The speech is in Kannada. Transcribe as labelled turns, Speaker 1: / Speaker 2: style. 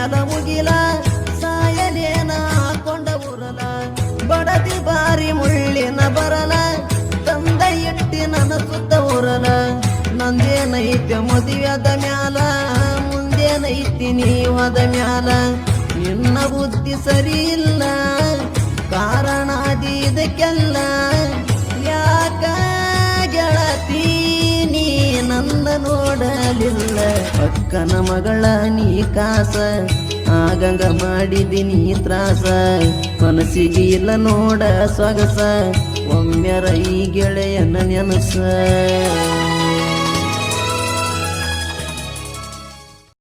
Speaker 1: ಮ್ಯಾಲ ಮುಗಿಲ ಸಾಯಲೇನ ಹಾಕೊಂಡ ಉರಲ ಬಡದಿ ಬಾರಿ ಮುಳ್ಳಿನ ಬರಲ ತಂದ ಇಟ್ಟಿ ನನ್ನ ಸುತ್ತ ಉರಲ ನಂದೇನೈತೆ ಮದುವೆದ ಮ್ಯಾಲ ಮುಂದೇನೈತಿ ನೀವದ ಮ್ಯಾಲ ನಿನ್ನ ಬುದ್ಧಿ ಸರಿ ಇಲ್ಲ ಕಾರಣ ಇದಕ್ಕೆಲ್ಲ ಯಾಕ ಗೆಳತಿ ನೀ ನನ್ನ ನೋಡಲಿಲ್ಲ ಅಕ್ಕನ ಮಗಳ ನೀ ಕಾಸ ಆಗಂಗ ಮಾಡಿದಿನಿ ತ್ರಾಸ ಮನಸ್ಸಿಗೆ ಇಲ್ಲ ನೋಡ ಸೊಗಸ ಒಮ್ಮೆರ ಈ ಗೆಳೆಯನ ನೆನಸ